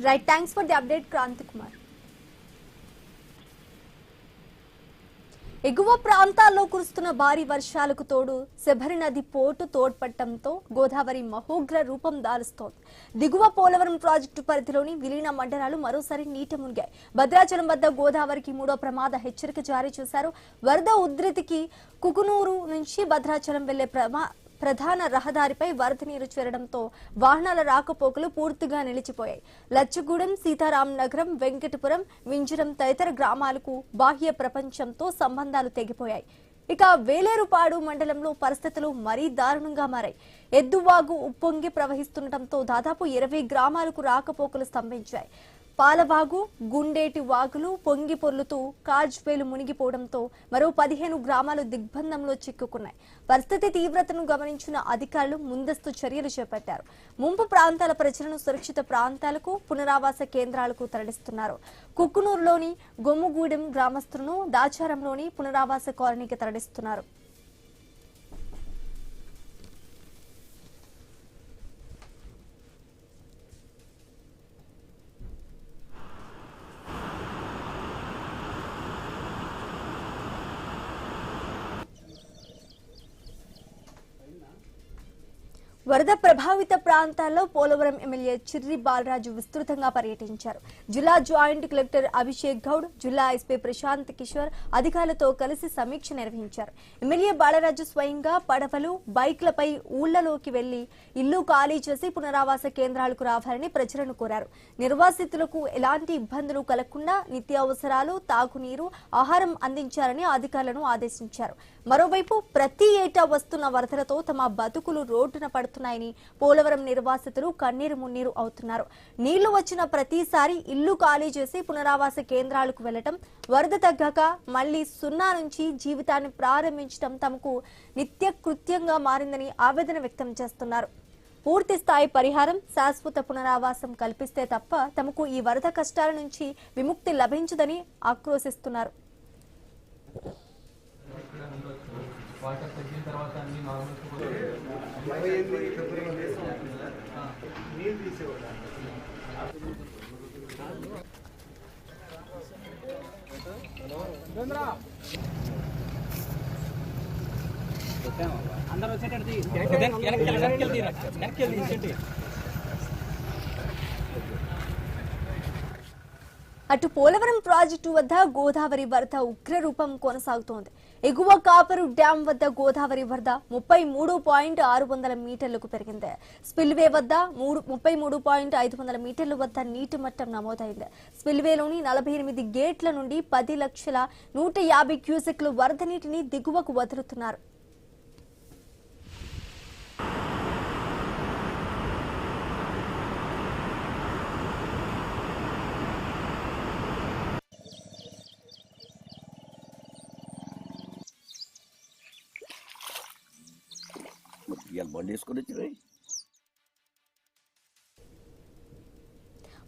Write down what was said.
Right, thanks for the update, Kranti Kumar. ఎగువ ప్రాంతాల్లో కురుస్తున్న భారీ వర్షాలకు తోడు శబరి నది పోటు తోడ్పడటంతో గోదావరి మహోగ్ర రూపం దాలుస్తోంది. దిగువ పోలవరం ప్రాజెక్టు పరిధిలోని విలీన మండలాలు మరోసారి నీట మునిగాయి. భద్రాచలం వద్ద గోదావరికి 3వ ప్రమాద హెచ్చరిక జారీ చేశారు. వరద ఉధృతికి కుకునూరు నుంచి భద్రాచలం వెళ్లే ప్రధాన రహదారిపై వరద నీరు చేరడంతో వాహనాల రాకపోకలు పూర్తిగా నిలిచిపోయాయి. లచ్చగూడెం, సీతారాం నగరం, వెంకటపురం, వింజరం తదితర గ్రామాలకు బాహ్య ప్రపంచంతో సంబంధాలు తెగిపోయాయి. ఇక వేలేరుపాడు మండలంలో పరిస్థితులు మరీ దారుణంగా మారాయి. ఎద్దువాగు ఉప్పొంగి ప్రవహిస్తుండటంతో దాదాపు 20 గ్రామాలకు రాకపోకలు స్తంభించాయి. పాలవాగు, గుండేటి వాగులు పొంగి పొర్లుతూ కాజ్వేలు మునిగిపోవడంతో మరో 15 గ్రామాలు దిగ్బంధంలో చిక్కుకున్నాయి. పరిస్థితి తీవ్రతను గమనించిన అధికారులు ముందస్తు చర్యలు చేపట్టారు. ముంపు ప్రాంతాల ప్రజలను సురక్షిత ప్రాంతాలకు, పునరావాస కేంద్రాలకు తరలిస్తున్నారు. కుక్కునూరులోని గొమ్ముగూడెం గ్రామస్తులను దాచారంలోని పునరావాస కాలనీకి తరలిస్తున్నారు. వరద ప్రభావిత ప్రాంతాల్లో పోలవరం ఎమ్మెల్యే చిర్రి బాలరాజు విస్తృతంగా పర్యటించారు. జిల్లా జాయింట్ కలెక్టర్ అభిషేక్ గౌడ్, జిల్లా ఎస్పీ ప్రశాంత్ కిషోర్ అధికారులతో కలిసి సమీక్ష నిర్వహించారు. ఎమ్మెల్యే బాలరాజు స్వయంగా పడవలు, బైక్లపై ఊళ్లలోకి వెళ్లి ఇల్లు ఖాళీ చేసి పునరావాస కేంద్రాలకు రావాలని ప్రజలను కోరారు. నిర్వాసితులకు ఎలాంటి ఇబ్బందులు కలగకుండా నిత్యావసరాలు, తాగునీరు, ఆహారం అందించాలని అధికారులను ఆదేశించారు. మరోవైపు ప్రతి ఏటా వస్తున్న వరదలతో తమ బతుకులు రోడ్డున పడుతున్నాయని పోలవరం నిర్వాసితులు కన్నీరు మున్నీరు అవుతున్నారు. నీళ్లు వచ్చిన ప్రతిసారి ఇల్లు ఖాళీ చేసి పునరావాస కేంద్రాలకు వెళ్లటం, వరద తగ్గాక మళ్లీ 0 నుంచి జీవితాన్ని ప్రారంభించడం తమకు నిత్యకృత్యంగా మారిందని ఆవేదన వ్యక్తం చేస్తున్నారు. పూర్తి స్థాయి పరిహారం, శాశ్వత పునరావాసం కల్పిస్తే తప్ప తమకు ఈ వరద కష్టాల నుంచి విముక్తి లభించదని ఆక్రోశిస్తున్నారు. వాటర్ తగ్గిన తర్వాత అన్ని నార్మల్ అందరూ వచ్చేటట్టు అటు పోలవరం ప్రాజెక్టు వద్ద గోదావరి వరద ఉగ్రరూపం కొనసాగుతోంది. ఎగువ కాపరు డ్యాం వద్ద గోదావరి వరద 33.600 మీటర్లకు పెరిగింది. స్పిల్వే వద్ద 33.500 మీటర్ల వద్ద నీటి మట్టం నమోదైంది. స్పిల్వేలోని 48 గేట్ల నుండి 10,150,000 క్యూసెక్లు వరద నీటిని దిగువకు వదులుతున్నారు. బండి వేసుకొని వచ్చి